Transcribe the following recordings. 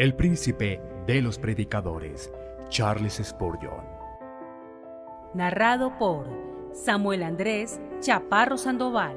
el príncipe de los predicadores, Charles Spurgeon. Narrado por Samuel Andrés Chaparro Sandoval.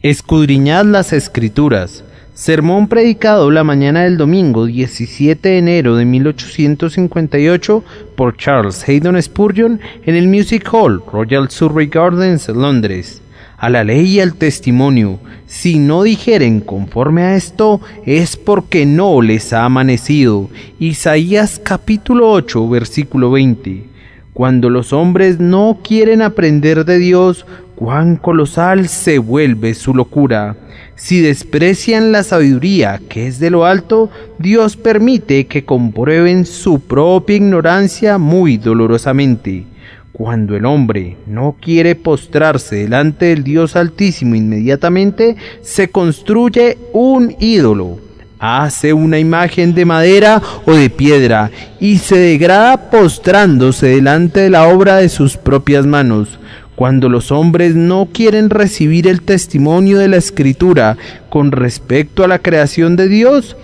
Escudriñad las Escrituras. Sermón predicado la mañana del domingo 17 de enero de 1858 por Charles Haddon Spurgeon en el Music Hall, Royal Surrey Gardens, Londres. A la ley y al testimonio, si no dijeren conforme a esto, es porque no les ha amanecido. Isaías capítulo 8, versículo 20. Cuando los hombres no quieren aprender de Dios, cuán colosal se vuelve su locura. Si desprecian la sabiduría que es de lo alto, Dios permite que comprueben su propia ignorancia muy dolorosamente. Cuando el hombre no quiere postrarse delante del Dios Altísimo inmediatamente, se construye un ídolo, hace una imagen de madera o de piedra y se degrada postrándose delante de la obra de sus propias manos. Cuando los hombres no quieren recibir el testimonio de la Escritura con respecto a la creación de Dios,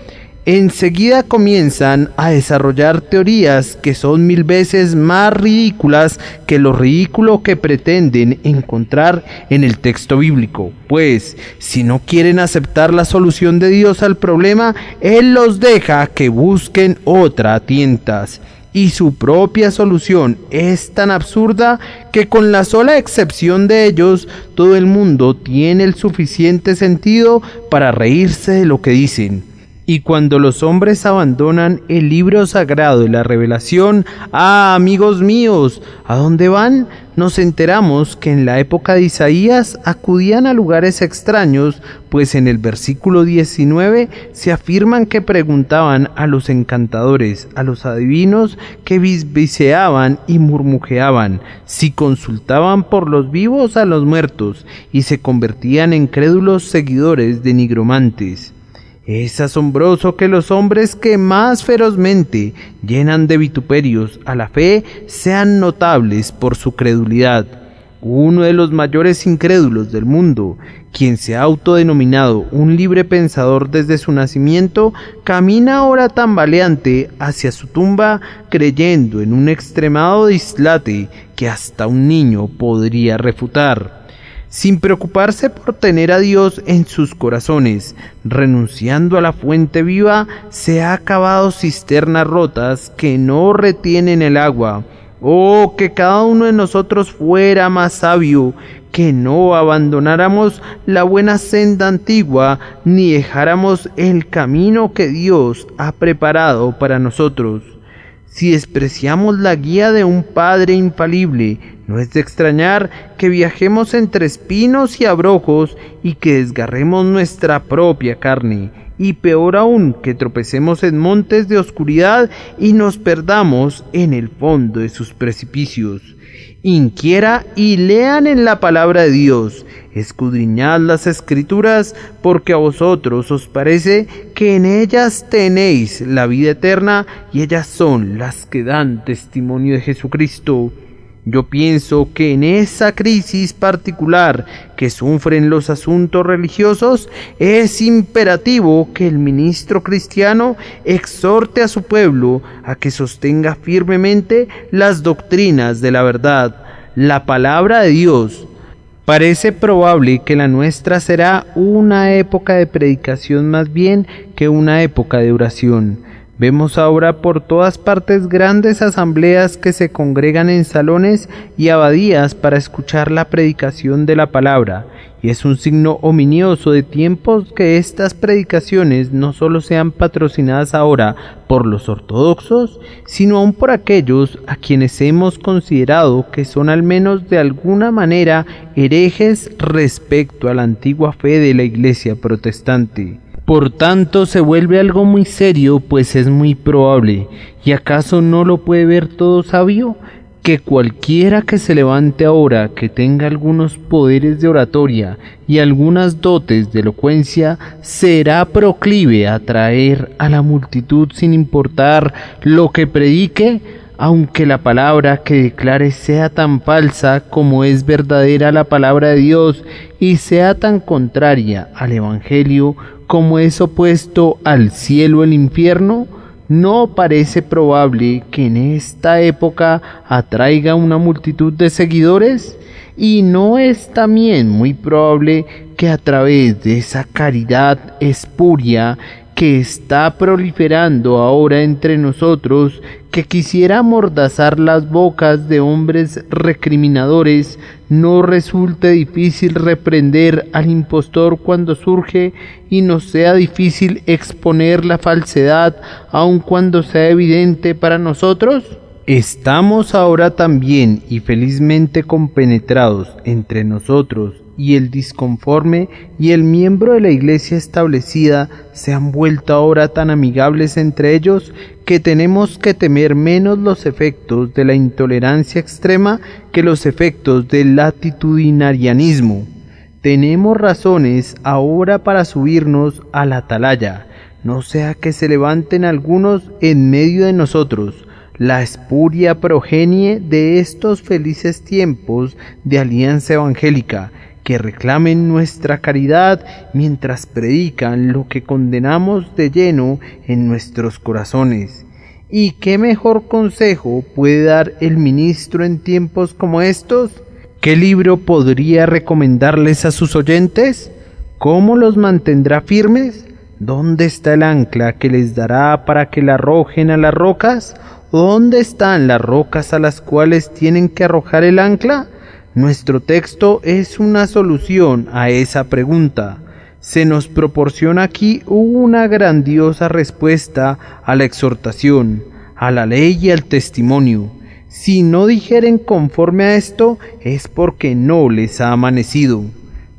enseguida comienzan a desarrollar teorías que son 1000 veces más ridículas que lo ridículo que pretenden encontrar en el texto bíblico. Pues, si no quieren aceptar la solución de Dios al problema, Él los deja que busquen otra a tientas. Y su propia solución es tan absurda que con la sola excepción de ellos, todo el mundo tiene el suficiente sentido para reírse de lo que dicen. Y cuando los hombres abandonan el libro sagrado de la revelación, amigos míos, ¿a dónde van? Nos enteramos que en la época de Isaías acudían a lugares extraños, pues en el versículo 19 se afirman que preguntaban a los encantadores, a los adivinos que bisbiceaban y murmujeaban, si consultaban por los vivos a los muertos, y se convertían en crédulos seguidores de nigromantes. Es asombroso que los hombres que más ferozmente llenan de vituperios a la fe sean notables por su credulidad. Uno de los mayores incrédulos del mundo, quien se ha autodenominado un libre pensador desde su nacimiento, camina ahora tambaleante hacia su tumba creyendo en un extremado dislate que hasta un niño podría refutar. Sin preocuparse por tener a Dios en sus corazones, renunciando a la fuente viva, se ha cavado cisternas rotas que no retienen el agua. Oh, que cada uno de nosotros fuera más sabio, que no abandonáramos la buena senda antigua, ni dejáramos el camino que Dios ha preparado para nosotros. Si despreciamos la guía de un Padre infalible, no es de extrañar que viajemos entre espinos y abrojos y que desgarremos nuestra propia carne, y peor aún que tropecemos en montes de oscuridad y nos perdamos en el fondo de sus precipicios. Inquiera y lean en la palabra de Dios, escudriñad las Escrituras, porque a vosotros os parece que en ellas tenéis la vida eterna, y ellas son las que dan testimonio de Jesucristo. Yo pienso que en esa crisis particular que sufren los asuntos religiosos, es imperativo que el ministro cristiano exhorte a su pueblo a que sostenga firmemente las doctrinas de la verdad, la palabra de Dios. Parece probable que la nuestra será una época de predicación más bien que una época de oración. Vemos ahora por todas partes grandes asambleas que se congregan en salones y abadías para escuchar la predicación de la palabra, y es un signo ominioso de tiempos que estas predicaciones no solo sean patrocinadas ahora por los ortodoxos, sino aún por aquellos a quienes hemos considerado que son al menos de alguna manera herejes respecto a la antigua fe de la Iglesia protestante. Por tanto, se vuelve algo muy serio, pues es muy probable, ¿y acaso no lo puede ver todo sabio?, que cualquiera que se levante ahora que tenga algunos poderes de oratoria y algunas dotes de elocuencia, será proclive a atraer a la multitud sin importar lo que predique, aunque la palabra que declare sea tan falsa como es verdadera la palabra de Dios y sea tan contraria al Evangelio como es opuesto al cielo el infierno, no parece probable que en esta época atraiga una multitud de seguidores, y no es también muy probable que a través de esa caridad espuria que está proliferando ahora entre nosotros, que quisiera amordazar las bocas de hombres recriminadores, no resulte difícil reprender al impostor cuando surge y nos sea difícil exponer la falsedad aun cuando sea evidente para nosotros? Estamos ahora también y felizmente compenetrados entre nosotros y el disconforme y el miembro de la iglesia establecida se han vuelto ahora tan amigables entre ellos que tenemos que temer menos los efectos de la intolerancia extrema que los efectos del latitudinarianismo. Tenemos razones ahora para subirnos a la atalaya, no sea que se levanten algunos en medio de nosotros, la espuria progenie de estos felices tiempos de alianza evangélica, que reclamen nuestra caridad mientras predican lo que condenamos de lleno en nuestros corazones. ¿Y qué mejor consejo puede dar el ministro en tiempos como estos? ¿Qué libro podría recomendarles a sus oyentes? ¿Cómo los mantendrá firmes? ¿Dónde está el ancla que les dará para que la arrojen a las rocas? ¿Dónde están las rocas a las cuales tienen que arrojar el ancla? Nuestro texto es una solución a esa pregunta. Se nos proporciona aquí una grandiosa respuesta a la exhortación, a la ley y al testimonio. Si no dijeren conforme a esto, es porque no les ha amanecido.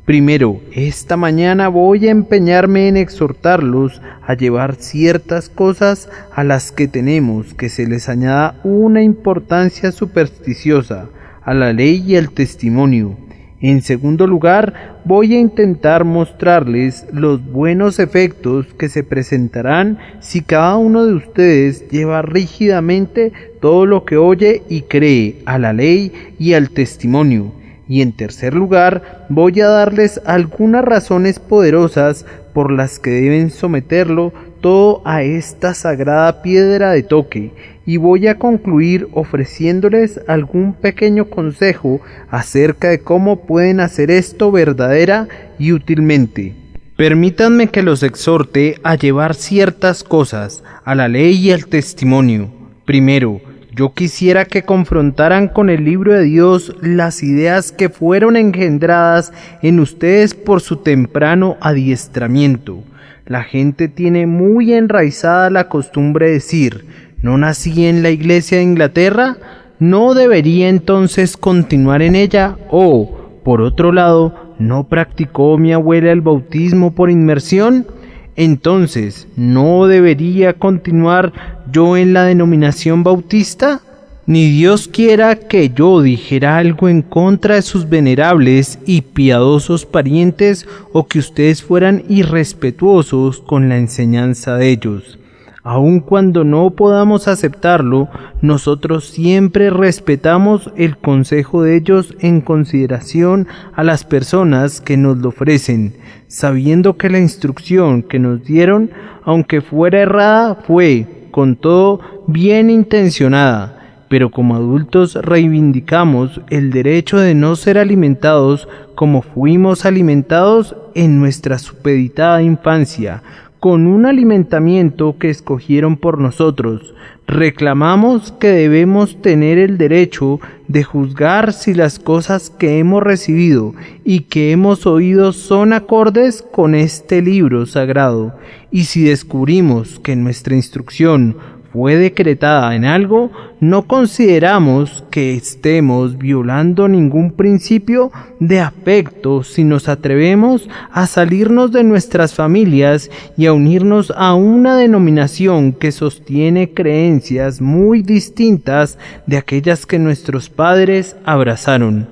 Primero, esta mañana voy a empeñarme en exhortarlos a llevar ciertas cosas a las que tenemos que se les añada una importancia supersticiosa, a la ley y al testimonio. En segundo lugar, voy a intentar mostrarles los buenos efectos que se presentarán si cada uno de ustedes lleva rígidamente todo lo que oye y cree a la ley y al testimonio. Y en tercer lugar, voy a darles algunas razones poderosas por las que deben someterlo todo a esta sagrada piedra de toque, y voy a concluir ofreciéndoles algún pequeño consejo acerca de cómo pueden hacer esto verdadera y útilmente. Permítanme que los exhorte a llevar ciertas cosas a la ley y al testimonio. Primero, yo quisiera que confrontaran con el libro de Dios las ideas que fueron engendradas en ustedes por su temprano adiestramiento. La gente tiene muy enraizada la costumbre de decir: ¿no nací en la iglesia de Inglaterra? ¿No debería entonces continuar en ella? O, por otro lado, ¿no practicó mi abuela el bautismo por inmersión? Entonces, ¿no debería continuar yo en la denominación bautista? Ni Dios quiera que yo dijera algo en contra de sus venerables y piadosos parientes, o que ustedes fueran irrespetuosos con la enseñanza de ellos. Aun cuando no podamos aceptarlo, nosotros siempre respetamos el consejo de ellos en consideración a las personas que nos lo ofrecen, sabiendo que la instrucción que nos dieron, aunque fuera errada, fue, con todo, bien intencionada. Pero como adultos reivindicamos el derecho de no ser alimentados como fuimos alimentados en nuestra supeditada infancia, con un alimentamiento que escogieron por nosotros. Reclamamos que debemos tener el derecho de juzgar si las cosas que hemos recibido y que hemos oído son acordes con este libro sagrado, y si descubrimos que nuestra instrucción fue decretada en algo, no consideramos que estemos violando ningún principio de afecto si nos atrevemos a salirnos de nuestras familias y a unirnos a una denominación que sostiene creencias muy distintas de aquellas que nuestros padres abrazaron.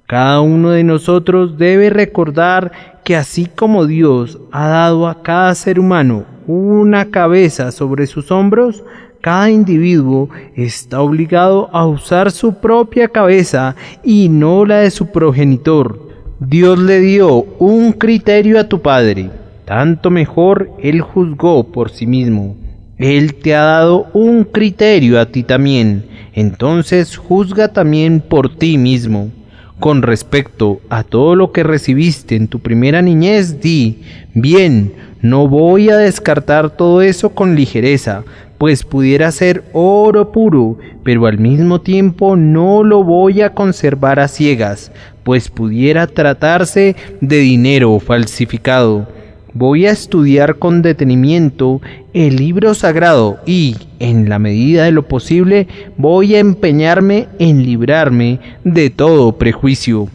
Cada uno de nosotros debe recordar que así como Dios ha dado a cada ser humano una cabeza sobre sus hombros, cada individuo está obligado a usar su propia cabeza y no la de su progenitor. Dios le dio un criterio a tu padre, tanto mejor él juzgó por sí mismo. Él te ha dado un criterio a ti también, entonces juzga también por ti mismo. Con respecto a todo lo que recibiste en tu primera niñez, di: bien, no voy a descartar todo eso con ligereza, pues pudiera ser oro puro, pero al mismo tiempo no lo voy a conservar a ciegas, pues pudiera tratarse de dinero falsificado. Voy a estudiar con detenimiento el libro sagrado y, en la medida de lo posible, voy a empeñarme en librarme de todo prejuicio.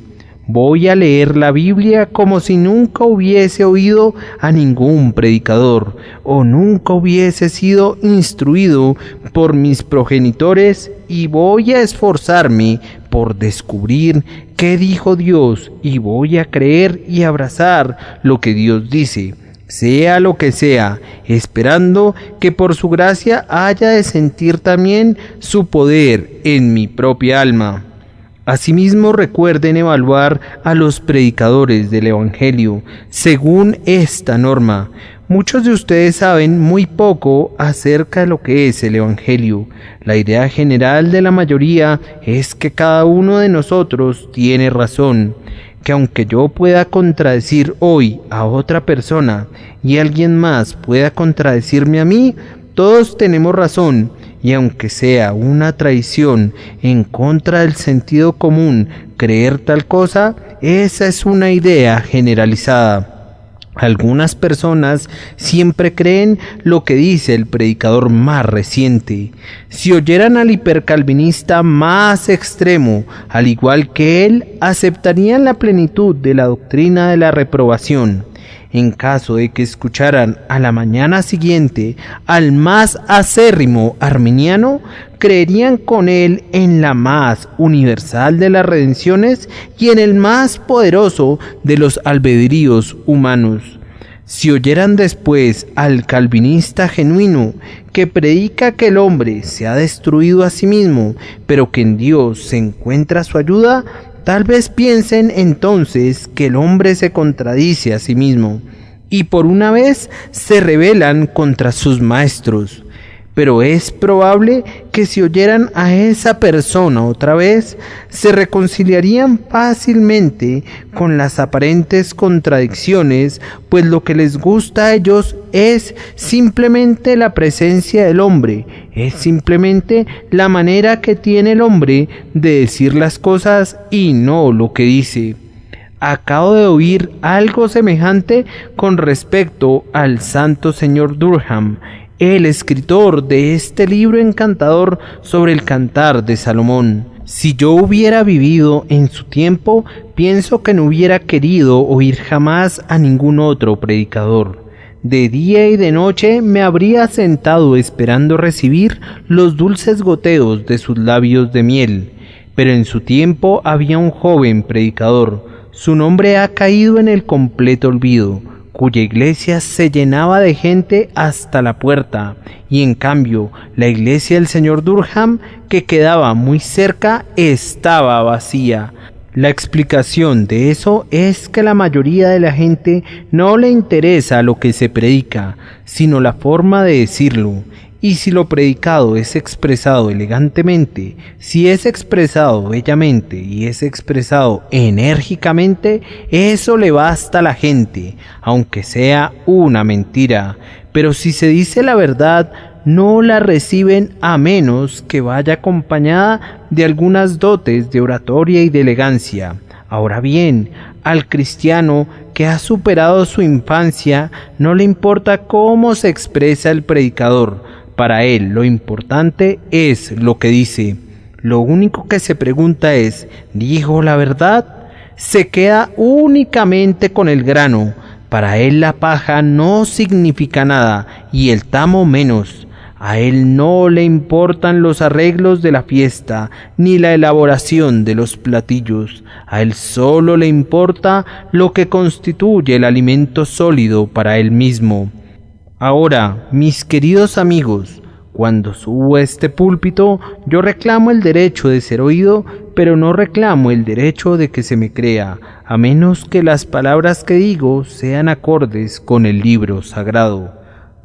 Voy a leer la Biblia como si nunca hubiese oído a ningún predicador o nunca hubiese sido instruido por mis progenitores, y voy a esforzarme por descubrir qué dijo Dios, y voy a creer y abrazar lo que Dios dice, sea lo que sea, esperando que por su gracia haya de sentir también su poder en mi propia alma. Asimismo, recuerden evaluar a los predicadores del Evangelio según esta norma. Muchos de ustedes saben muy poco acerca de lo que es el Evangelio. La idea general de la mayoría es que cada uno de nosotros tiene razón, que aunque yo pueda contradecir hoy a otra persona y alguien más pueda contradecirme a mí, todos tenemos razón, y aunque sea una traición en contra del sentido común creer tal cosa, esa es una idea generalizada. Algunas personas siempre creen lo que dice el predicador más reciente. Si oyeran al hipercalvinista más extremo, al igual que él, aceptarían la plenitud de la doctrina de la reprobación. En caso de que escucharan a la mañana siguiente al más acérrimo arminiano, creerían con él en la más universal de las redenciones y en el más poderoso de los albedríos humanos. Si oyeran después al calvinista genuino, que predica que el hombre se ha destruido a sí mismo, pero que en Dios se encuentra su ayuda, tal vez piensen entonces que el hombre se contradice a sí mismo, y por una vez se rebelan contra sus maestros. Pero es probable que si oyeran a esa persona otra vez, se reconciliarían fácilmente con las aparentes contradicciones, pues lo que les gusta a ellos es simplemente la presencia del hombre, es simplemente la manera que tiene el hombre de decir las cosas y no lo que dice. Acabo de oír algo semejante con respecto al Santo Señor Durham, el escritor de este libro encantador sobre el Cantar de Salomón. Si yo hubiera vivido en su tiempo, pienso que no hubiera querido oír jamás a ningún otro predicador. De día y de noche me habría sentado esperando recibir los dulces goteos de sus labios de miel. Pero en su tiempo había un joven predicador. Su nombre ha caído en el completo olvido, cuya iglesia se llenaba de gente hasta la puerta, y en cambio la iglesia del señor Durham, que quedaba muy cerca, estaba vacía. La explicación de eso es que la mayoría de la gente no le interesa lo que se predica, sino la forma de decirlo. Y si lo predicado es expresado elegantemente, si es expresado bellamente y es expresado enérgicamente, eso le basta a la gente, aunque sea una mentira. Pero si se dice la verdad, no la reciben a menos que vaya acompañada de algunas dotes de oratoria y de elegancia. Ahora bien, al cristiano que ha superado su infancia, no le importa cómo se expresa el predicador. Para él lo importante es lo que dice. Lo único que se pregunta es, ¿dijo la verdad? Se queda únicamente con el grano. Para él la paja no significa nada y el tamo menos. A él no le importan los arreglos de la fiesta ni la elaboración de los platillos. A él solo le importa lo que constituye el alimento sólido para él mismo. Ahora, mis queridos amigos, cuando subo a este púlpito, yo reclamo el derecho de ser oído, pero no reclamo el derecho de que se me crea, a menos que las palabras que digo sean acordes con el libro sagrado.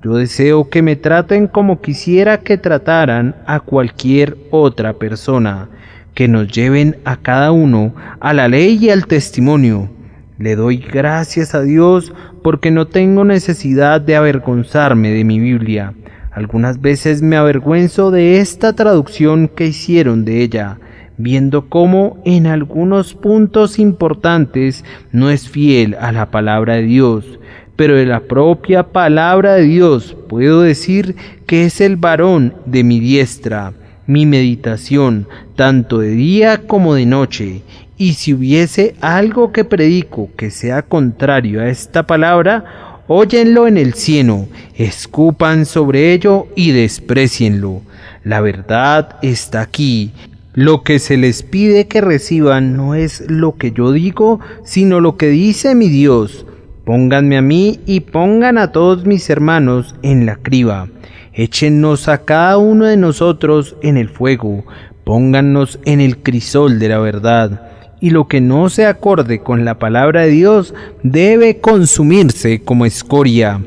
Yo deseo que me traten como quisiera que trataran a cualquier otra persona, que nos lleven a cada uno a la ley y al testimonio. Le doy gracias a Dios porque no tengo necesidad de avergonzarme de mi Biblia. Algunas veces me avergüenzo de esta traducción que hicieron de ella, viendo cómo en algunos puntos importantes no es fiel a la palabra de Dios, pero de la propia palabra de Dios puedo decir que es el varón de mi diestra, mi meditación, tanto de día como de noche. Y si hubiese algo que predico que sea contrario a esta palabra, óyenlo en el cielo, escupan sobre ello y desprécienlo. La verdad está aquí. Lo que se les pide que reciban no es lo que yo digo, sino lo que dice mi Dios. Pónganme a mí y pongan a todos mis hermanos en la criba. Échennos a cada uno de nosotros en el fuego. Póngannos en el crisol de la verdad. Y lo que no se acorde con la palabra de Dios debe consumirse como escoria.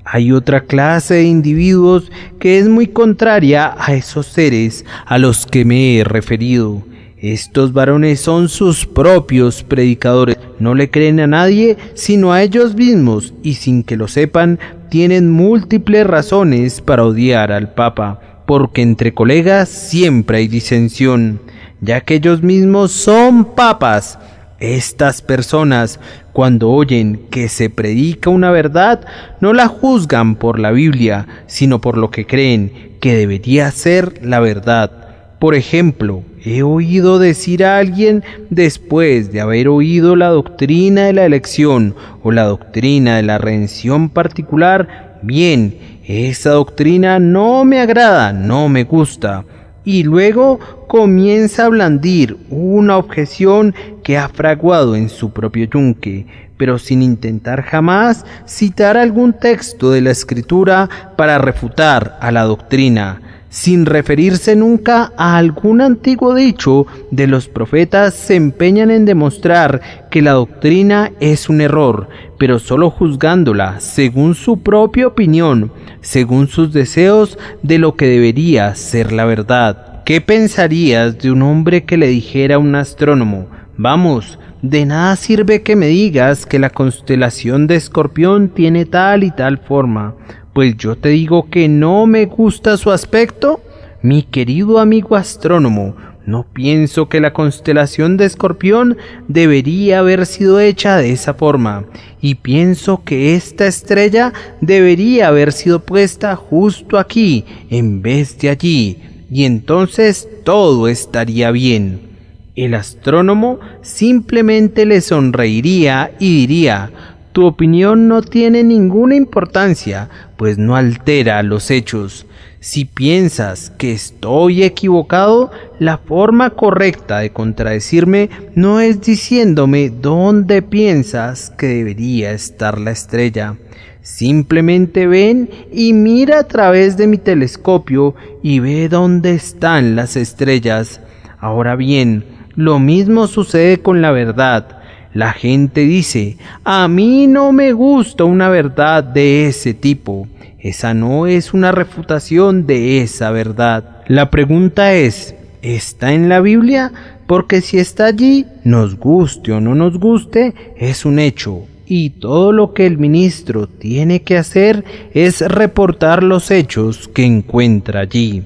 Hay otra clase de individuos que es muy contraria a esos seres a los que me he referido. Estos varones son sus propios predicadores, no le creen a nadie sino a ellos mismos y sin que lo sepan tienen múltiples razones para odiar al Papa, porque entre colegas siempre hay disensión, ya que ellos mismos son papas. Estas personas, cuando oyen que se predica una verdad, no la juzgan por la Biblia, sino por lo que creen que debería ser la verdad. Por ejemplo, he oído decir a alguien después de haber oído la doctrina de la elección o la doctrina de la redención particular, bien, esa doctrina no me agrada, no me gusta. Y luego comienza a blandir una objeción que ha fraguado en su propio yunque, pero sin intentar jamás citar algún texto de la Escritura para refutar a la doctrina, sin referirse nunca a algún antiguo dicho de los profetas. Se empeñan en demostrar que la doctrina es un error, pero solo juzgándola según su propia opinión, según sus deseos de lo que debería ser la verdad. ¿Qué pensarías de un hombre que le dijera a un astrónomo: vamos, de nada sirve que me digas que la constelación de Escorpión tiene tal y tal forma, pues yo te digo que no me gusta su aspecto? Mi querido amigo astrónomo, no pienso que la constelación de Escorpión debería haber sido hecha de esa forma, y pienso que esta estrella debería haber sido puesta justo aquí en vez de allí, y entonces todo estaría bien. El astrónomo simplemente le sonreiría y diría: tu opinión no tiene ninguna importancia, pues no altera los hechos. Si piensas que estoy equivocado, la forma correcta de contradecirme no es diciéndome dónde piensas que debería estar la estrella. Simplemente ven y mira a través de mi telescopio y ve dónde están las estrellas. Ahora bien, lo mismo sucede con la verdad. La gente dice: a mí no me gusta una verdad de ese tipo. Esa no es una refutación de esa verdad. La pregunta es: ¿está en la Biblia? Porque si está allí, nos guste o no nos guste, es un hecho. Y todo lo que el ministro tiene que hacer es reportar los hechos que encuentra allí.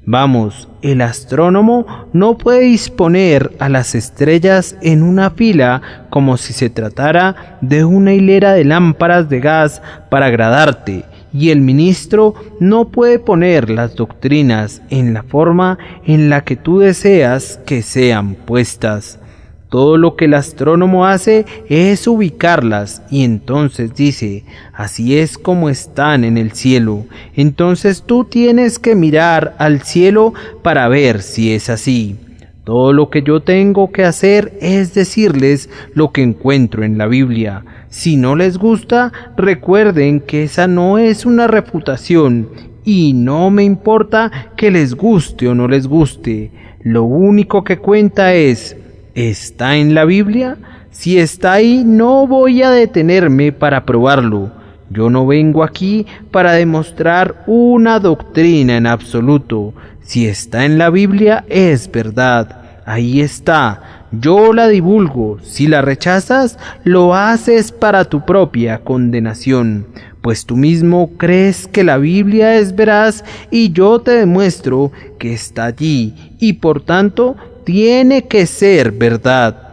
Vamos, el astrónomo no puede disponer a las estrellas en una fila como si se tratara de una hilera de lámparas de gas para agradarte, y el ministro no puede poner las doctrinas en la forma en la que tú deseas que sean puestas. Todo lo que el astrónomo hace es ubicarlas y entonces dice: así es como están en el cielo. Entonces tú tienes que mirar al cielo para ver si es así. Todo lo que yo tengo que hacer es decirles lo que encuentro en la Biblia. Si no les gusta, recuerden que esa no es una refutación y no me importa que les guste o no les guste. Lo único que cuenta es, ¿está en la Biblia? Si está ahí, no voy a detenerme para probarlo. Yo no vengo aquí para demostrar una doctrina en absoluto. Si está en la Biblia, es verdad. Ahí está. Yo la divulgo. Si la rechazas, lo haces para tu propia condenación, pues tú mismo crees que la Biblia es veraz y yo te demuestro que está allí y por tanto tiene que ser verdad.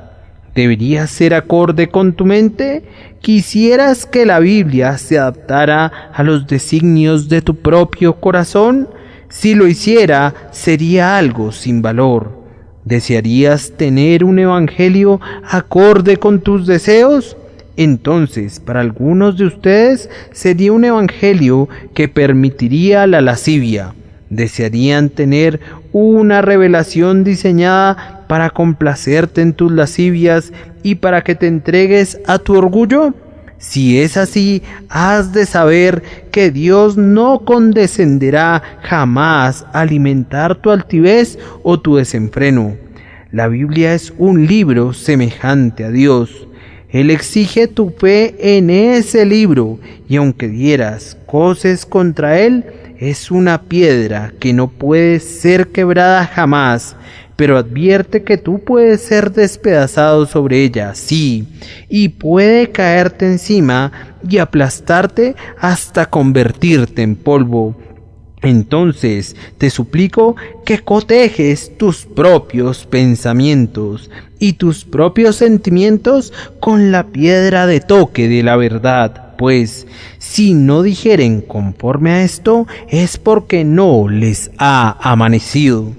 ¿Debería ser acorde con tu mente? ¿Quisieras que la Biblia se adaptara a los designios de tu propio corazón? Si lo hiciera, sería algo sin valor. ¿Desearías tener un evangelio acorde con tus deseos? Entonces, para algunos de ustedes sería un evangelio que permitiría la lascivia. ¿Desearían tener una revelación diseñada para complacerte en tus lascivias y para que te entregues a tu orgullo? Si es así, has de saber que Dios no condescenderá jamás a alimentar tu altivez o tu desenfreno. La Biblia es un libro semejante a Dios. Él exige tu fe en ese libro y aunque dieras coces contra él, es una piedra que no puede ser quebrada jamás, pero advierte que tú puedes ser despedazado sobre ella, sí, y puede caerte encima y aplastarte hasta convertirte en polvo. Entonces te suplico que cotejes tus propios pensamientos y tus propios sentimientos con la piedra de toque de la verdad, pues si no dijeren conforme a esto es porque no les ha amanecido.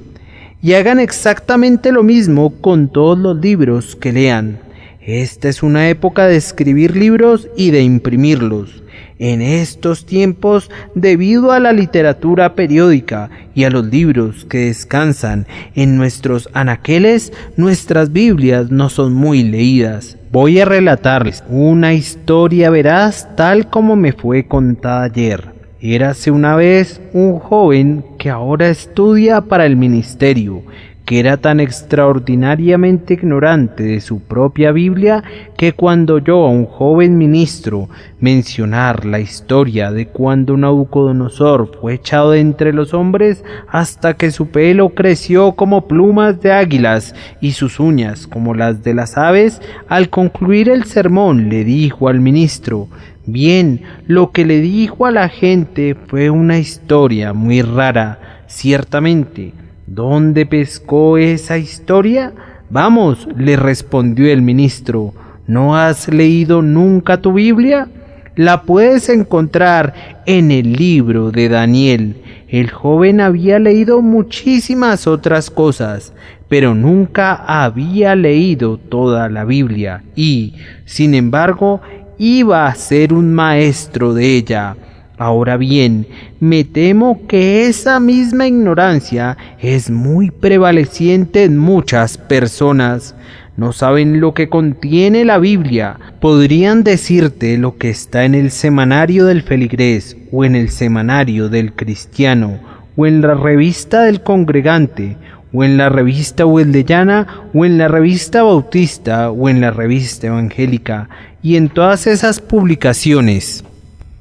Y hagan exactamente lo mismo con todos los libros que lean. Esta es una época de escribir libros y de imprimirlos. En estos tiempos, debido a la literatura periódica y a los libros que descansan en nuestros anaqueles, nuestras Biblias no son muy leídas. Voy a relatarles una historia veraz tal como me fue contada ayer. Érase una vez un joven que ahora estudia para el ministerio, que era tan extraordinariamente ignorante de su propia Biblia que cuando oyó a un joven ministro mencionar la historia de cuando Nabucodonosor fue echado de entre los hombres hasta que su pelo creció como plumas de águilas y sus uñas como las de las aves, al concluir el sermón le dijo al ministro: bien, lo que le dijo a la gente fue una historia muy rara, ciertamente. ¿Dónde pescó esa historia? Vamos, le respondió el ministro, ¿no has leído nunca tu Biblia? La puedes encontrar en el libro de Daniel. El joven había leído muchísimas otras cosas, pero nunca había leído toda la Biblia y, sin embargo, iba a ser un maestro de ella. Ahora bien, me temo que esa misma ignorancia es muy prevaleciente en muchas personas. No saben lo que contiene la Biblia. Podrían decirte lo que está en el semanario del feligrés, o en el semanario del cristiano, o en la revista del congregante, o en la revista hueldellana, o en la revista bautista, o en la revista evangélica, y en todas esas publicaciones.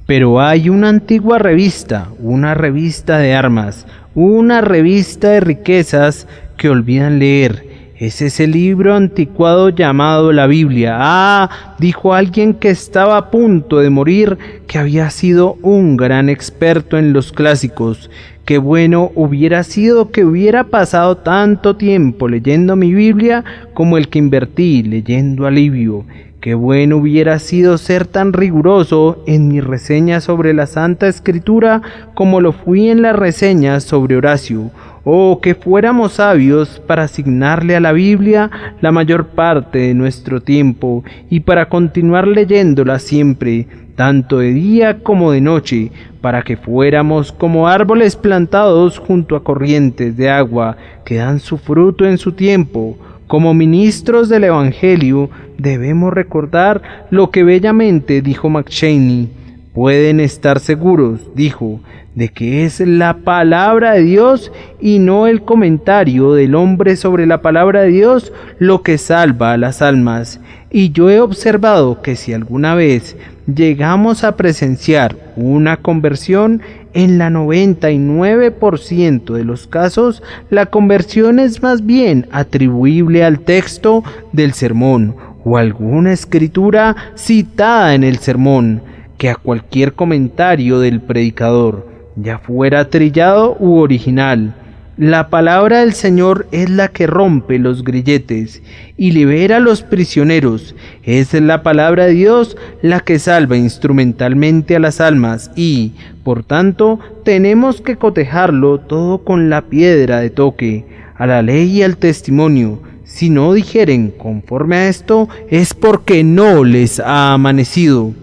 Pero hay una antigua revista, una revista de armas, una revista de riquezas que olvidan leer. Es ese libro anticuado llamado la Biblia. Ah, dijo alguien que estaba a punto de morir, que había sido un gran experto en los clásicos. Qué bueno hubiera sido que hubiera pasado tanto tiempo leyendo mi Biblia como el que invertí leyendo a Livio. Qué bueno hubiera sido ser tan riguroso en mi reseña sobre la Santa Escritura como lo fui en las reseñas sobre Horacio. Oh, que fuéramos sabios para asignarle a la Biblia la mayor parte de nuestro tiempo y para continuar leyéndola siempre, tanto de día como de noche, para que fuéramos como árboles plantados junto a corrientes de agua que dan su fruto en su tiempo, Como ministros del Evangelio, debemos recordar lo que bellamente dijo McCheyne. Pueden estar seguros, dijo, de que es la palabra de Dios y no el comentario del hombre sobre la palabra de Dios lo que salva a las almas. Y yo he observado que si alguna vez llegamos a presenciar una conversión, en la 99% de los casos, la conversión es más bien atribuible al texto del sermón o alguna escritura citada en el sermón, que a cualquier comentario del predicador, ya fuera trillado u original. La palabra del Señor es la que rompe los grilletes y libera a los prisioneros. Es la palabra de Dios la que salva instrumentalmente a las almas y, por tanto, tenemos que cotejarlo todo con la piedra de toque, a la ley y al testimonio. Si no dijeren conforme a esto, es porque no les ha amanecido.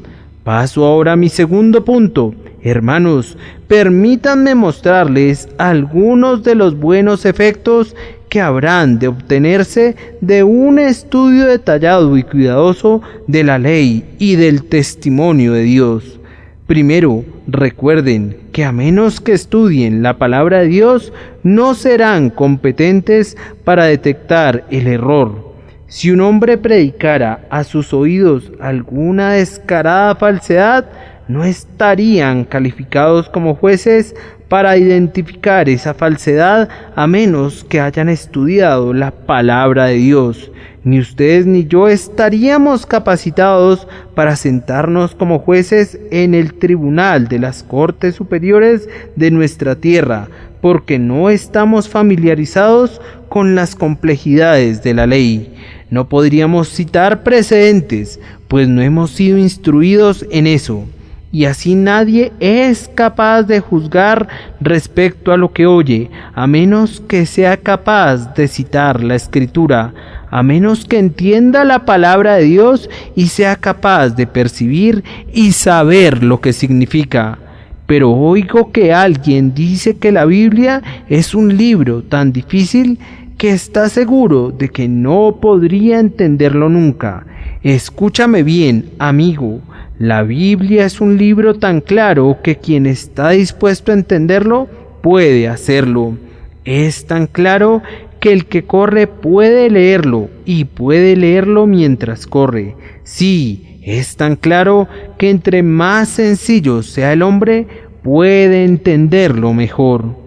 Paso ahora a mi segundo punto. Hermanos, permítanme mostrarles algunos de los buenos efectos que habrán de obtenerse de un estudio detallado y cuidadoso de la ley y del testimonio de Dios. Primero, recuerden que a menos que estudien la palabra de Dios, no serán competentes para detectar el error. Si un hombre predicara a sus oídos alguna descarada falsedad, no estarían calificados como jueces para identificar esa falsedad a menos que hayan estudiado la palabra de Dios. Ni ustedes ni yo estaríamos capacitados para sentarnos como jueces en el tribunal de las cortes superiores de nuestra tierra, porque no estamos familiarizados con las complejidades de la ley. No podríamos citar precedentes, pues no hemos sido instruidos en eso. Y así nadie es capaz de juzgar respecto a lo que oye, a menos que sea capaz de citar la Escritura, a menos que entienda la palabra de Dios y sea capaz de percibir y saber lo que significa. Pero oigo que alguien dice que la Biblia es un libro tan difícil que está seguro de que no podría entenderlo nunca. Escúchame bien, amigo. La Biblia es un libro tan claro que quien está dispuesto a entenderlo puede hacerlo. Es tan claro que el que corre puede leerlo y puede leerlo mientras corre. Sí, es tan claro que entre más sencillo sea el hombre, puede entenderlo mejor.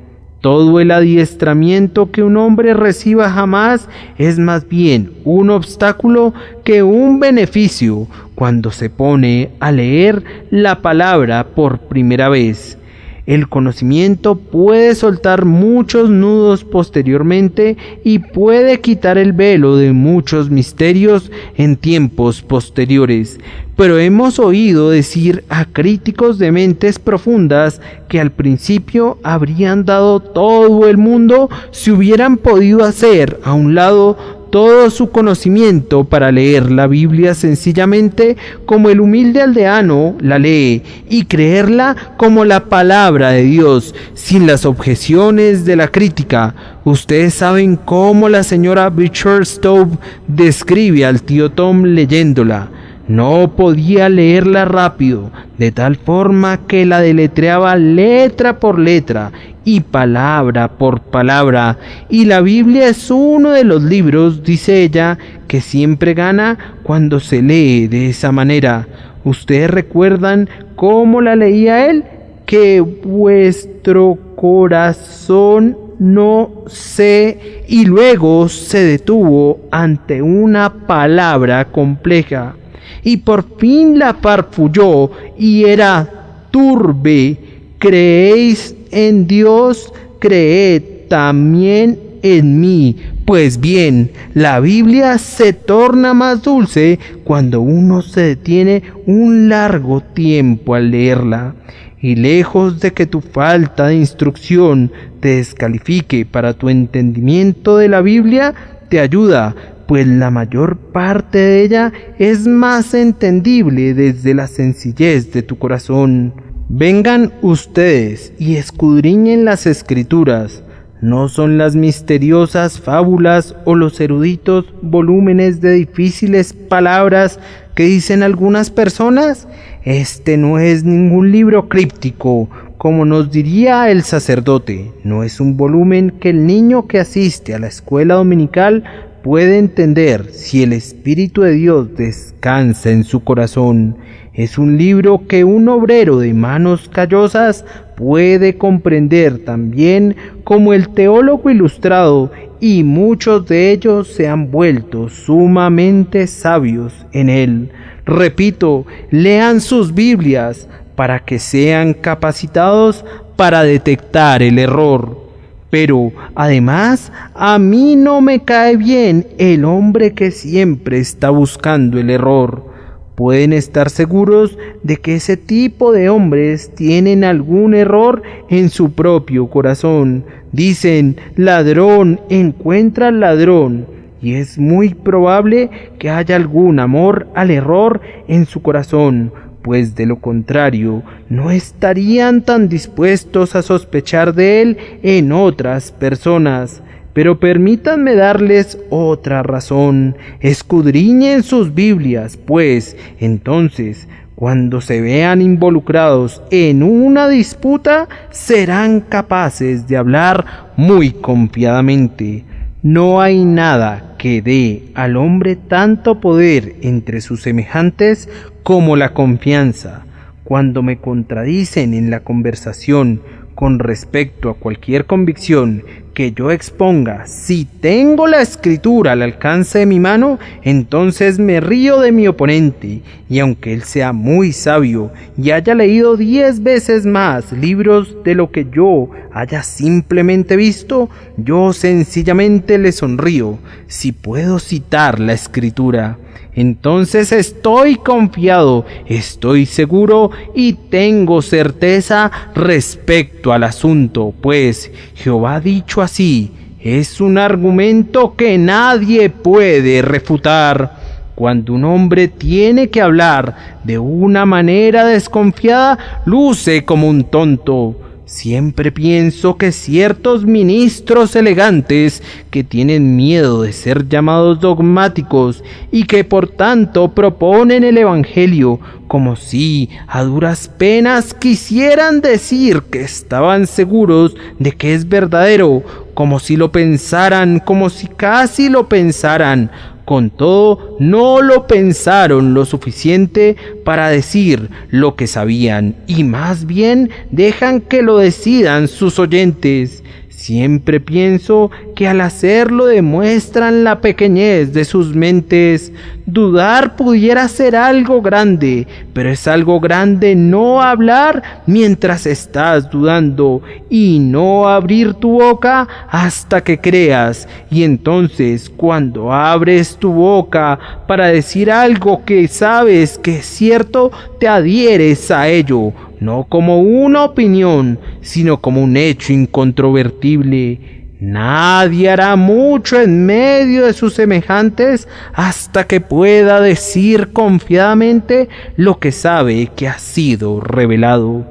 Todo el adiestramiento que un hombre reciba jamás es más bien un obstáculo que un beneficio cuando se pone a leer la palabra por primera vez. El conocimiento puede soltar muchos nudos posteriormente y puede quitar el velo de muchos misterios en tiempos posteriores. Pero hemos oído decir a críticos de mentes profundas que al principio habrían dado todo el mundo si hubieran podido hacer a un lado todo su conocimiento para leer la Biblia sencillamente como el humilde aldeano la lee y creerla como la palabra de Dios, sin las objeciones de la crítica. Ustedes saben cómo la señora Bickerstove describe al tío Tom leyéndola. No podía leerla rápido, de tal forma que la deletreaba letra por letra y palabra por palabra. Y la Biblia es uno de los libros, dice ella, que siempre gana cuando se lee de esa manera. ¿Ustedes recuerdan cómo la leía él? Que vuestro corazón no se... Y luego se detuvo ante una palabra compleja. Y por fin la farfulló y era turbe. ¿Creéis en Dios? Creed también en mí. Pues bien, la Biblia se torna más dulce cuando uno se detiene un largo tiempo al leerla. Y lejos de que tu falta de instrucción te descalifique para tu entendimiento de la Biblia, te ayuda, pues la mayor parte de ella es más entendible desde la sencillez de tu corazón. Vengan ustedes y escudriñen las Escrituras. no son las misteriosas fábulas o los eruditos volúmenes de difíciles palabras que dicen algunas personas. Este no es ningún libro críptico, como nos diría el sacerdote. No es un volumen que el niño que asiste a la escuela dominical puede entender si el Espíritu de Dios descansa en su corazón. Es un libro que un obrero de manos callosas puede comprender también como el teólogo ilustrado, y muchos de ellos se han vuelto sumamente sabios en él. Repito, lean sus Biblias para que sean capacitados para detectar el error. Pero, además, a mí no me cae bien el hombre que siempre está buscando el error. Pueden estar seguros de que ese tipo de hombres tienen algún error en su propio corazón. Dicen, ladrón encuentra al ladrón, y es muy probable que haya algún amor al error en su corazón, pues de lo contrario no estarían tan dispuestos a sospechar de él en otras personas. Pero permítanme darles otra razón. Escudriñen sus Biblias, pues entonces, cuando se vean involucrados en una disputa, serán capaces de hablar muy confiadamente. No hay nada que dé al hombre tanto poder entre sus semejantes como la confianza. Cuando me contradicen en la conversación con respecto a cualquier convicción que yo exponga, si tengo la escritura al alcance de mi mano, entonces me río de mi oponente, y aunque él sea muy sabio y haya leído 10 veces más libros de lo que yo haya simplemente visto, yo sencillamente le sonrío. Si puedo citar la escritura, entonces estoy confiado, estoy seguro y tengo certeza respecto al asunto, pues Jehová ha dicho así. Es un argumento que nadie puede refutar. Cuando un hombre tiene que hablar de una manera desconfiada, luce como un tonto. Siempre pienso que ciertos ministros elegantes que tienen miedo de ser llamados dogmáticos y que por tanto proponen el Evangelio como si a duras penas quisieran decir que estaban seguros de que es verdadero, como si lo pensaran, como si casi lo pensaran. Con todo, no lo pensaron lo suficiente para decir lo que sabían, y más bien dejan que lo decidan sus oyentes. Siempre pienso que al hacerlo demuestran la pequeñez de sus mentes. Dudar pudiera ser algo grande, pero es algo grande no hablar mientras estás dudando y no abrir tu boca hasta que creas. Y entonces, cuando abres tu boca para decir algo que sabes que es cierto, te adhieres a ello, no como una opinión, sino como un hecho incontrovertible. Nadie hará mucho en medio de sus semejantes hasta que pueda decir confiadamente lo que sabe que ha sido revelado.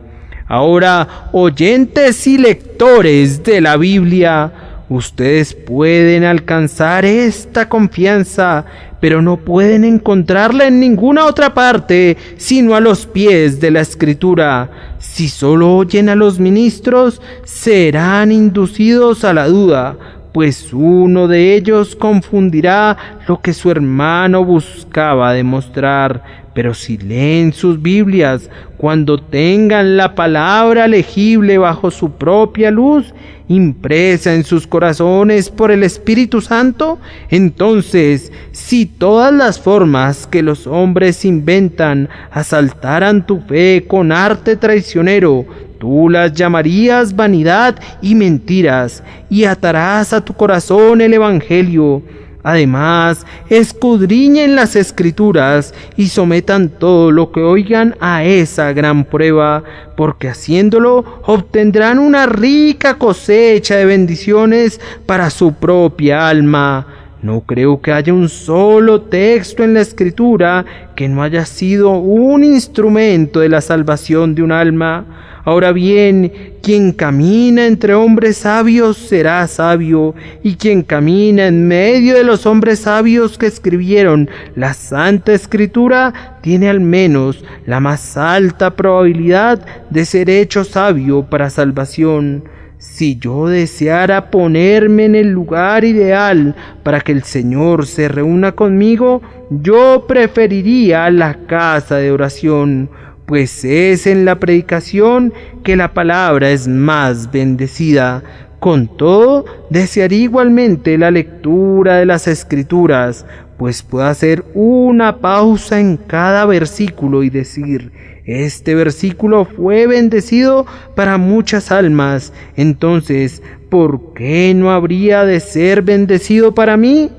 Ahora, oyentes y lectores de la Biblia, ustedes pueden alcanzar esta confianza, pero no pueden encontrarla en ninguna otra parte, sino a los pies de la Escritura. Si solo oyen a los ministros, serán inducidos a la duda, pues uno de ellos confundirá lo que su hermano buscaba demostrar. Pero si leen sus Biblias, cuando tengan la palabra legible bajo su propia luz, impresa en sus corazones por el Espíritu Santo, entonces, si todas las formas que los hombres inventan asaltaran tu fe con arte traicionero, tú las llamarías vanidad y mentiras, y atarás a tu corazón el Evangelio. Además, escudriñen las Escrituras y sometan todo lo que oigan a esa gran prueba, porque haciéndolo obtendrán una rica cosecha de bendiciones para su propia alma. No creo que haya un solo texto en la Escritura que no haya sido un instrumento de la salvación de un alma. Ahora bien, quien camina entre hombres sabios será sabio, y quien camina en medio de los hombres sabios que escribieron la Santa Escritura tiene al menos la más alta probabilidad de ser hecho sabio para salvación. Si yo deseara ponerme en el lugar ideal para que el Señor se reúna conmigo, yo preferiría la casa de oración, pues es en la predicación que la palabra es más bendecida. Con todo, desearía igualmente la lectura de las Escrituras, pues puedo hacer una pausa en cada versículo y decir: este versículo fue bendecido para muchas almas, entonces, ¿por qué no habría de ser bendecido para mí?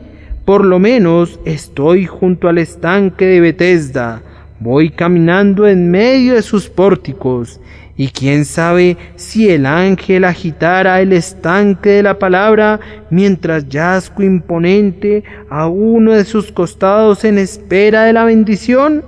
Por lo menos estoy junto al estanque de Betesda, voy caminando en medio de sus pórticos, y quién sabe si el ángel agitara el estanque de la palabra mientras yazgo imponente a uno de sus costados en espera de la bendición.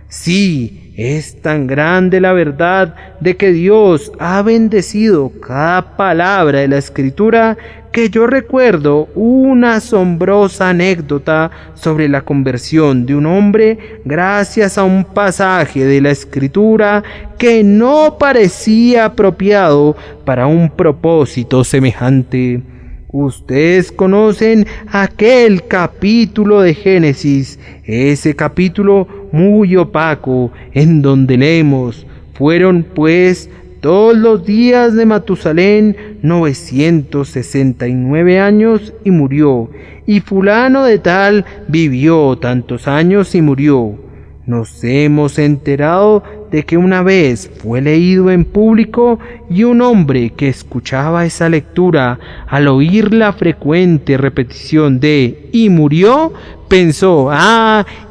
Sí, es tan grande la verdad de que Dios ha bendecido cada palabra de la Escritura que yo recuerdo una asombrosa anécdota sobre la conversión de un hombre gracias a un pasaje de la Escritura que no parecía apropiado para un propósito semejante. Ustedes conocen aquel capítulo de Génesis, ese capítulo muy opaco, en donde leemos: fueron pues todos los días de Matusalén 969 años y murió, y fulano de tal vivió tantos años y murió. Nos hemos enterado de que una vez fue leído en público y un hombre que escuchaba esa lectura, al oír la frecuente repetición de "y murió", pensó: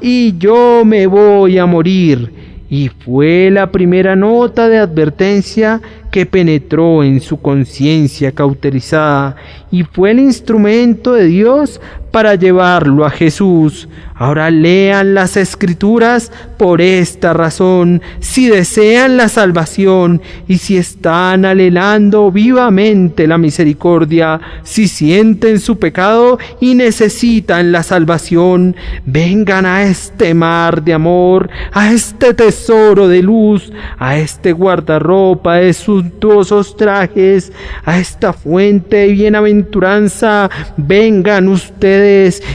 y yo me voy a morir. Y fue la primera nota de advertencia que penetró en su conciencia cauterizada, y fue el instrumento de Dios para llevarlo a Jesús. Ahora lean las Escrituras por esta razón, si desean la salvación y si están anhelando vivamente la misericordia, si sienten su pecado y necesitan la salvación, vengan a este mar de amor, a este tesoro de luz, a este guardarropa de suntuosos trajes, a esta fuente de bienaventuranza. Vengan ustedes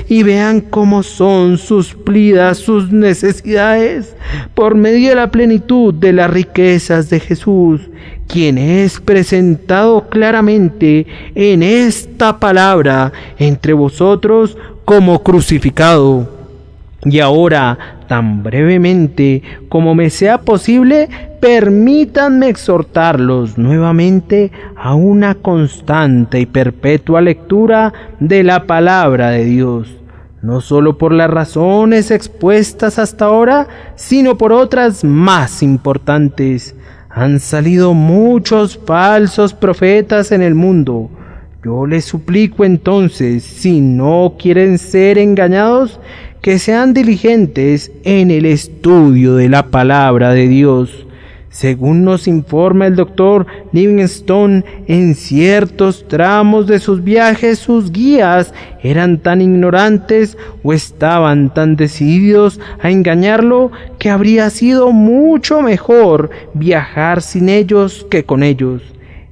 y vean cómo son suplidas sus necesidades por medio de la plenitud de las riquezas de Jesús, quien es presentado claramente en esta palabra entre vosotros como crucificado. Y ahora, tan brevemente como me sea posible, permítanme exhortarlos nuevamente a una constante y perpetua lectura de la palabra de Dios, no solo por las razones expuestas hasta ahora, sino por otras más importantes. Han salido muchos falsos profetas en el mundo. Yo les suplico entonces, si no quieren ser engañados, que sean diligentes en el estudio de la palabra de Dios. Según nos informa el doctor Livingstone, en ciertos tramos de sus viajes sus guías eran tan ignorantes o estaban tan decididos a engañarlo que habría sido mucho mejor viajar sin ellos que con ellos.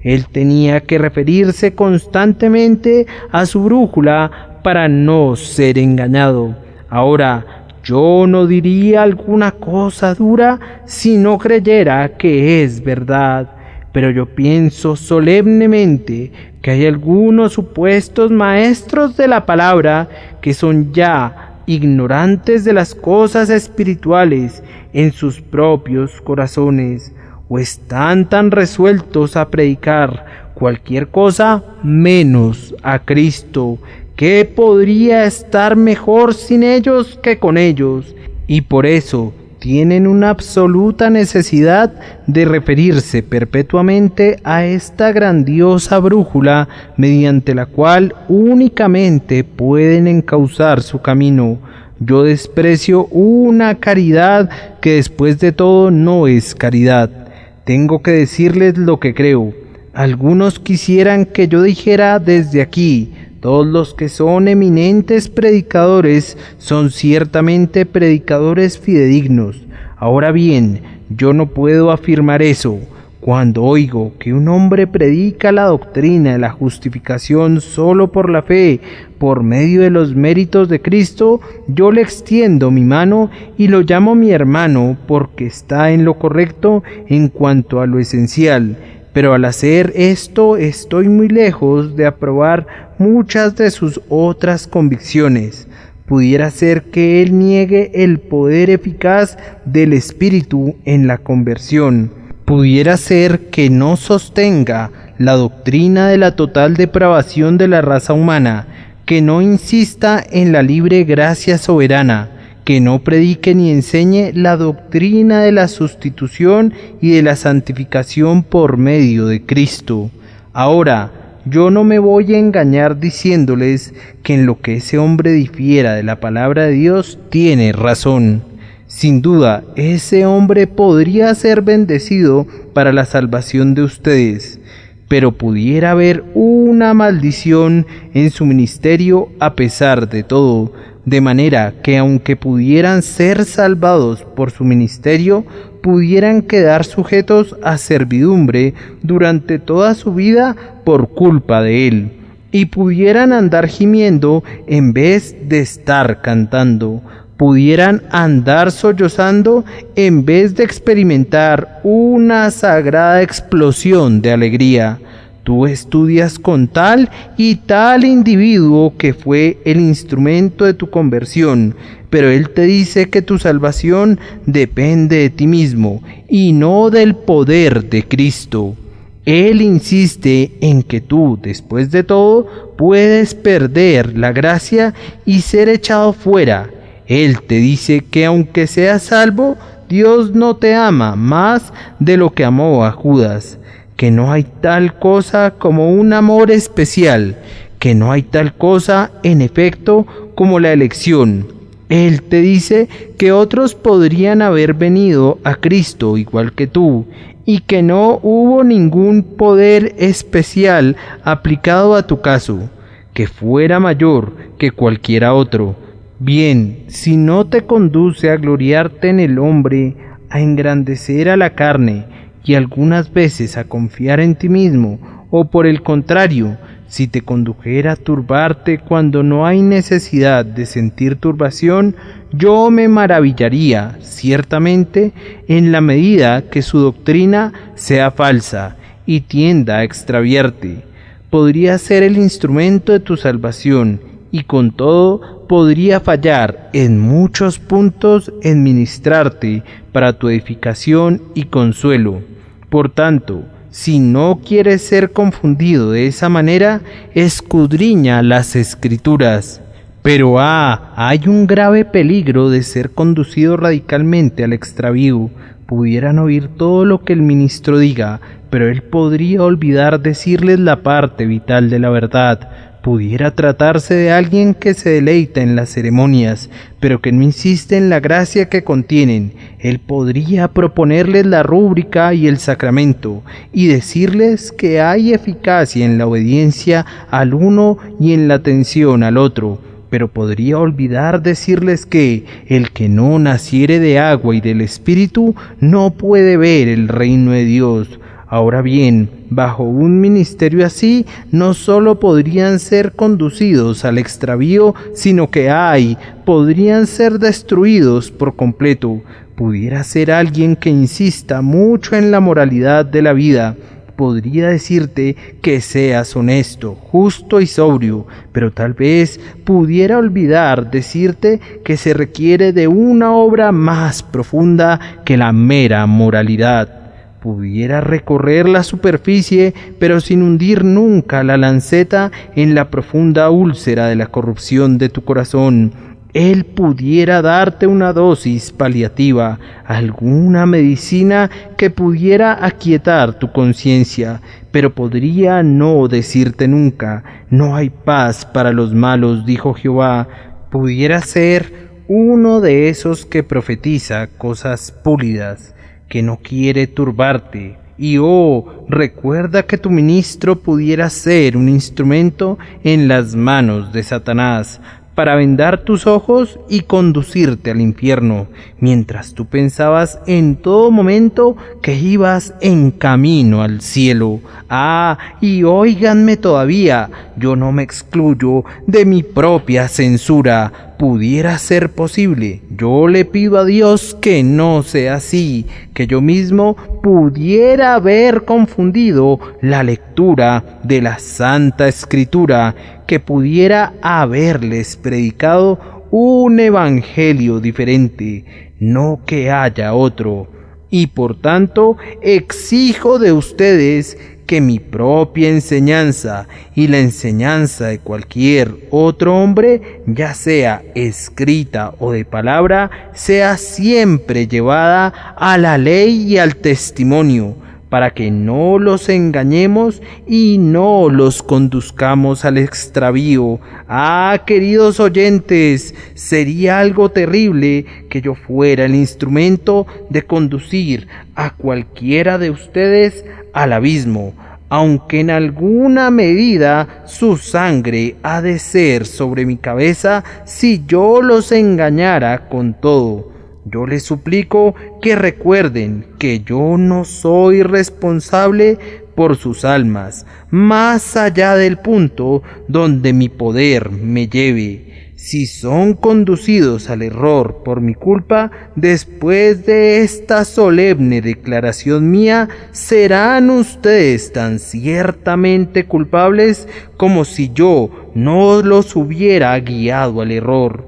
Él tenía que referirse constantemente a su brújula para no ser engañado. Ahora, yo no diría alguna cosa dura si no creyera que es verdad, pero yo pienso solemnemente que hay algunos supuestos maestros de la palabra que son ya ignorantes de las cosas espirituales en sus propios corazones, o están tan resueltos a predicar cualquier cosa menos a Cristo, que podría estar mejor sin ellos que con ellos, y por eso tienen una absoluta necesidad de referirse perpetuamente a esta grandiosa brújula mediante la cual únicamente pueden encauzar su camino. Yo desprecio una caridad que después de todo no es caridad. tengo que decirles lo que creo. Algunos quisieran que yo dijera desde aquí: todos los que son eminentes predicadores son ciertamente predicadores fidedignos. Ahora bien, yo no puedo afirmar eso. Cuando oigo que un hombre predica la doctrina de la justificación solo por la fe, por medio de los méritos de Cristo, yo le extiendo mi mano y lo llamo mi hermano, porque está en lo correcto en cuanto a lo esencial. Pero al hacer esto estoy muy lejos de aprobar muchas de sus otras convicciones. Pudiera ser que él niegue el poder eficaz del Espíritu en la conversión. Pudiera ser que no sostenga la doctrina de la total depravación de la raza humana, que no insista en la libre gracia soberana, que no predique ni enseñe la doctrina de la sustitución y de la santificación por medio de Cristo. Ahora, yo no me voy a engañar diciéndoles que en lo que ese hombre difiera de la palabra de Dios tiene razón. Sin duda, ese hombre podría ser bendecido para la salvación de ustedes, pero pudiera haber una maldición en su ministerio a pesar de todo, de manera que aunque pudieran ser salvados por su ministerio, pudieran quedar sujetos a servidumbre durante toda su vida por culpa de él, y pudieran andar gimiendo en vez de estar cantando, pudieran andar sollozando en vez de experimentar una sagrada explosión de alegría. Tú estudias con tal y tal individuo que fue el instrumento de tu conversión, pero él te dice que tu salvación depende de ti mismo y no del poder de Cristo. Él insiste en que tú, después de todo, puedes perder la gracia y ser echado fuera. Él te dice que aunque seas salvo, Dios no te ama más de lo que amó a Judas, que no hay tal cosa como un amor especial, que no hay tal cosa, en efecto, como la elección. Él te dice que otros podrían haber venido a Cristo igual que tú, y que no hubo ningún poder especial aplicado a tu caso, que fuera mayor que cualquiera otro. Bien, si no te conduce a gloriarte en el hombre, a engrandecer a la carne y algunas veces a confiar en ti mismo, o por el contrario, si te condujera a turbarte cuando no hay necesidad de sentir turbación, yo me maravillaría, ciertamente, en la medida que su doctrina sea falsa y tienda a extraviarte. Podría ser el instrumento de tu salvación, y con todo podría fallar en muchos puntos en ministrarte para tu edificación y consuelo. Por tanto, si no quieres ser confundido de esa manera, escudriña las Escrituras. Pero hay un grave peligro de ser conducido radicalmente al extravío. Pudieran oír todo lo que el ministro diga, pero él podría olvidar decirles la parte vital de la verdad. Pudiera tratarse de alguien que se deleita en las ceremonias, pero que no insiste en la gracia que contienen. Él podría proponerles la rúbrica y el sacramento, y decirles que hay eficacia en la obediencia al uno y en la atención al otro, pero podría olvidar decirles que el que no naciere de agua y del Espíritu no puede ver el reino de Dios. Ahora bien, bajo un ministerio así, no sólo podrían ser conducidos al extravío, sino que podrían ser destruidos por completo. Pudiera ser alguien que insista mucho en la moralidad de la vida. Podría decirte que seas honesto, justo y sobrio, pero tal vez pudiera olvidar decirte que se requiere de una obra más profunda que la mera moralidad. Pudiera recorrer la superficie, pero sin hundir nunca la lanceta en la profunda úlcera de la corrupción de tu corazón. Él pudiera darte una dosis paliativa, alguna medicina que pudiera aquietar tu conciencia, pero podría no decirte nunca: no hay paz para los malos, dijo Jehová. Pudiera ser uno de esos que profetiza cosas pulidas, que no quiere turbarte. Y recuerda que tu ministro pudiera ser un instrumento en las manos de Satanás para vendar tus ojos y conducirte al infierno, mientras tú pensabas en todo momento que ibas en camino al cielo. Y óiganme todavía, yo no me excluyo de mi propia censura. Pudiera ser posible, yo le pido a Dios que no sea así, que yo mismo pudiera haber confundido la lectura de la Santa Escritura, que pudiera haberles predicado un evangelio diferente, no que haya otro. Y por tanto exijo de ustedes que mi propia enseñanza y la enseñanza de cualquier otro hombre, ya sea escrita o de palabra, sea siempre llevada a la ley y al testimonio, para que no los engañemos y no los conduzcamos al extravío. Queridos oyentes, sería algo terrible que yo fuera el instrumento de conducir a cualquiera de ustedes al abismo, aunque en alguna medida su sangre ha de ser sobre mi cabeza si yo los engañara con todo. Yo les suplico que recuerden que yo no soy responsable por sus almas, más allá del punto donde mi poder me lleve. Si son conducidos al error por mi culpa, después de esta solemne declaración mía, serán ustedes tan ciertamente culpables como si yo no los hubiera guiado al error.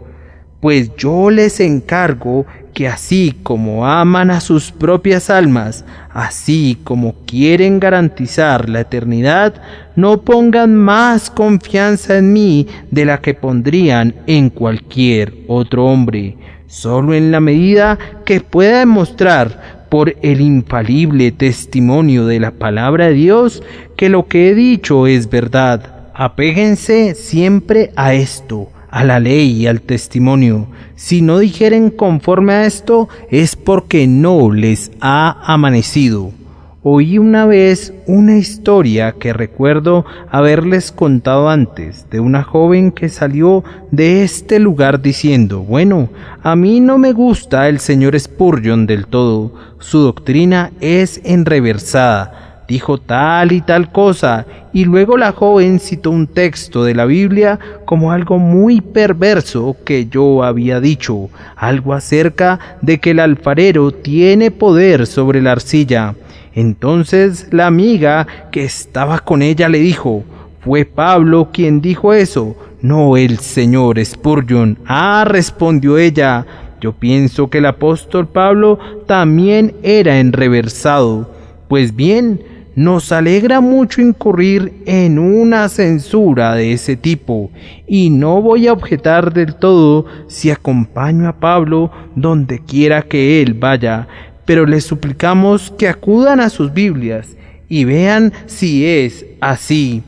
Pues yo les encargo que así como aman a sus propias almas, así como quieren garantizar la eternidad, no pongan más confianza en mí de la que pondrían en cualquier otro hombre, solo en la medida que pueda demostrar por el infalible testimonio de la palabra de Dios que lo que he dicho es verdad. Apéguense siempre a esto, a la ley y al testimonio. Si no dijeren conforme a esto, es porque no les ha amanecido. Oí una vez una historia que recuerdo haberles contado antes, de una joven que salió de este lugar diciendo: bueno, a mí no me gusta el señor Spurgeon del todo, su doctrina es enreversada, dijo tal y tal cosa, y luego la joven citó un texto de la Biblia como algo muy perverso que yo había dicho, algo acerca de que el alfarero tiene poder sobre la arcilla. Entonces la amiga que estaba con ella le dijo: ¿fue Pablo quien dijo eso? No el señor Spurgeon. Respondió ella, yo pienso que el apóstol Pablo también era enreversado. Pues bien, nos alegra mucho incurrir en una censura de ese tipo, y no voy a objetar del todo si acompaño a Pablo donde quiera que él vaya, pero les suplicamos que acudan a sus Biblias y vean si es así.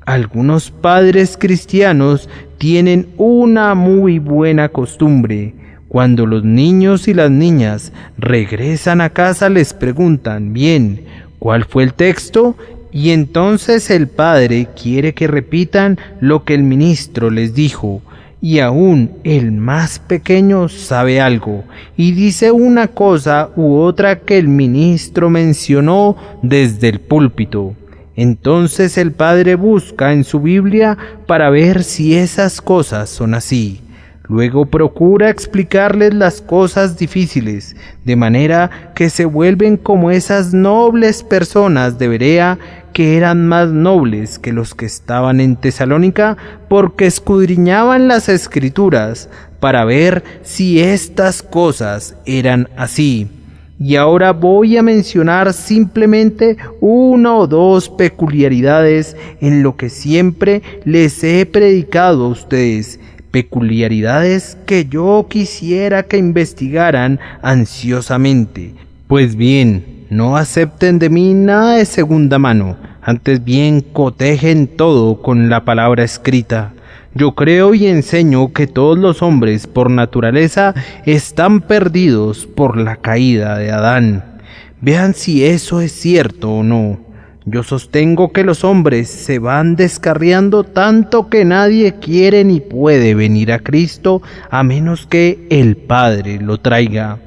Algunos padres cristianos tienen una muy buena costumbre. Cuando los niños y las niñas regresan a casa les preguntan: bien, ¿cuál fue el texto? Y entonces el padre quiere que repitan lo que el ministro les dijo. Y aún el más pequeño sabe algo y dice una cosa u otra que el ministro mencionó desde el púlpito. Entonces el padre busca en su Biblia para ver si esas cosas son así. Luego procura explicarles las cosas difíciles, de manera que se vuelven como esas nobles personas de Berea, que eran más nobles que los que estaban en Tesalónica, porque escudriñaban las Escrituras para ver si estas cosas eran así. Y ahora voy a mencionar simplemente una o dos peculiaridades en lo que siempre les he predicado a ustedes, peculiaridades que yo quisiera que investigaran ansiosamente. Pues bien, no acepten de mí nada de segunda mano, antes bien cotejen todo con la palabra escrita. Yo creo y enseño que todos los hombres por naturaleza están perdidos por la caída de Adán. Vean si eso es cierto o no. Yo sostengo que los hombres se van descarriando tanto que nadie quiere ni puede venir a Cristo a menos que el Padre lo traiga.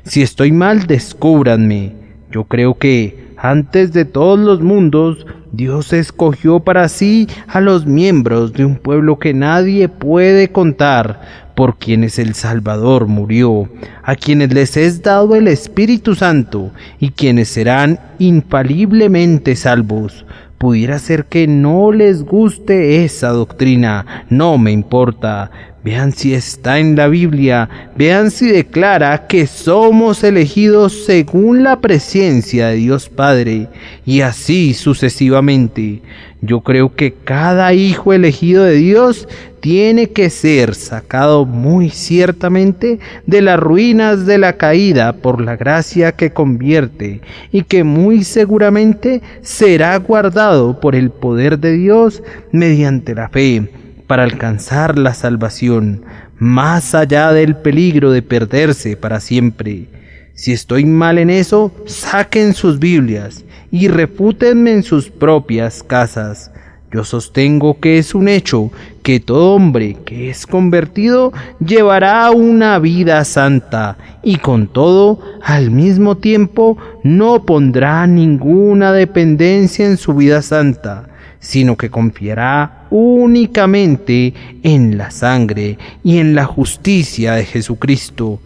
Si estoy mal, descúbranme. Yo creo que antes de todos los mundos, Dios escogió para sí a los miembros de un pueblo que nadie puede contar, por quienes el Salvador murió, a quienes les es dado el Espíritu Santo y quienes serán infaliblemente salvos. Pudiera ser que no les guste esa doctrina, no me importa. Vean si está en la Biblia, vean si declara que somos elegidos según la presencia de Dios Padre, y así sucesivamente. Yo creo que cada hijo elegido de Dios tiene que ser sacado muy ciertamente de las ruinas de la caída por la gracia que convierte, y que muy seguramente será guardado por el poder de Dios mediante la fe, para alcanzar la salvación, más allá del peligro de perderse para siempre. Si estoy mal en eso, saquen sus Biblias y refútenme en sus propias casas. Yo sostengo que es un hecho que todo hombre que es convertido llevará una vida santa y con todo, al mismo tiempo, no pondrá ninguna dependencia en su vida santa, sino que confiará únicamente en la sangre y en la justicia de Jesucristo.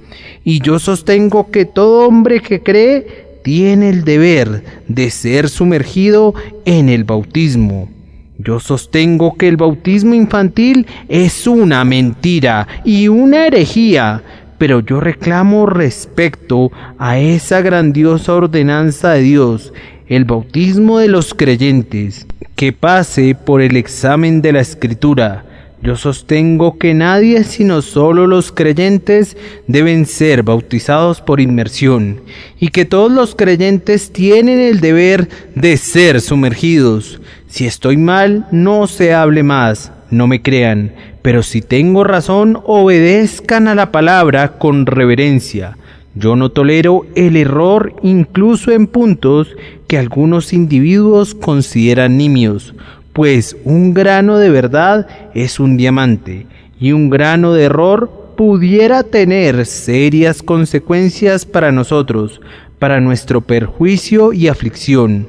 Y yo sostengo que todo hombre que cree tiene el deber de ser sumergido en el bautismo. Yo sostengo que el bautismo infantil es una mentira y una herejía, pero yo reclamo respecto a esa grandiosa ordenanza de Dios, el bautismo de los creyentes, que pase por el examen de la Escritura. Yo sostengo que nadie sino solo los creyentes deben ser bautizados por inmersión, y que todos los creyentes tienen el deber de ser sumergidos. Si estoy mal, no se hable más, no me crean, pero si tengo razón, obedezcan a la palabra con reverencia. Yo no tolero el error incluso en puntos que algunos individuos consideran nimios, pues un grano de verdad es un diamante y un grano de error pudiera tener serias consecuencias para nosotros, para nuestro perjuicio y aflicción.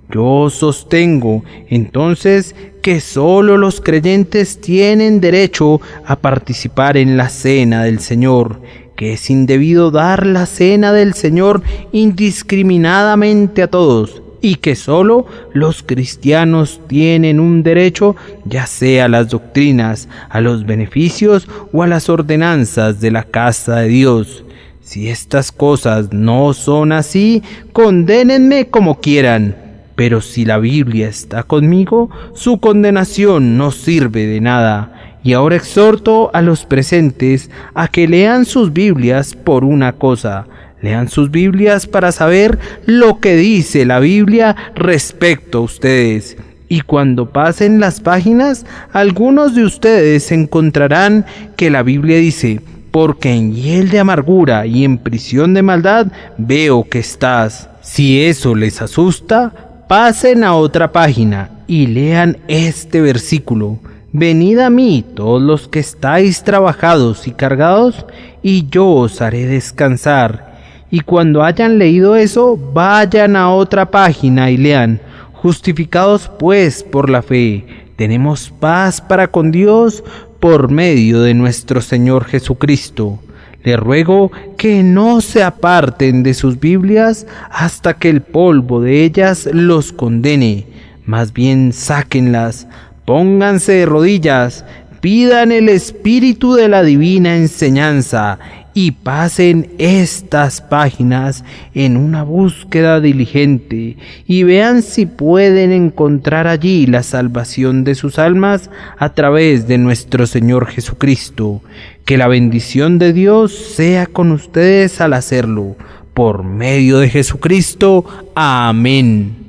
Yo sostengo entonces que sólo los creyentes tienen derecho a participar en la cena del Señor, que es indebido dar la cena del Señor indiscriminadamente a todos, y que sólo los cristianos tienen un derecho, ya sea a las doctrinas, a los beneficios o a las ordenanzas de la casa de Dios. Si estas cosas no son así, condénenme como quieran, pero si la Biblia está conmigo, su condenación no sirve de nada. Y ahora exhorto a los presentes a que lean sus Biblias por una cosa. Lean sus Biblias para saber lo que dice la Biblia respecto a ustedes. Y cuando pasen las páginas, algunos de ustedes encontrarán que la Biblia dice: porque en hiel de amargura y en prisión de maldad veo que estás. Si eso les asusta, pasen a otra página y lean este versículo: venid a mí todos los que estáis trabajados y cargados, y yo os haré descansar. Y cuando hayan leído eso, vayan a otra página y lean: justificados pues por la fe, tenemos paz para con Dios por medio de nuestro Señor Jesucristo. Les ruego que no se aparten de sus Biblias hasta que el polvo de ellas los condene. Más bien sáquenlas, pónganse de rodillas, pidan el espíritu de la divina enseñanza y pasen estas páginas en una búsqueda diligente y vean si pueden encontrar allí la salvación de sus almas a través de nuestro Señor Jesucristo. Que la bendición de Dios sea con ustedes al hacerlo. Por medio de Jesucristo. Amén.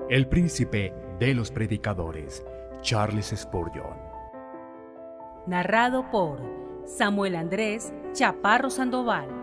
El príncipe de los predicadores, Charles Spurgeon. Narrado por Samuel Andrés Chaparro Sandoval.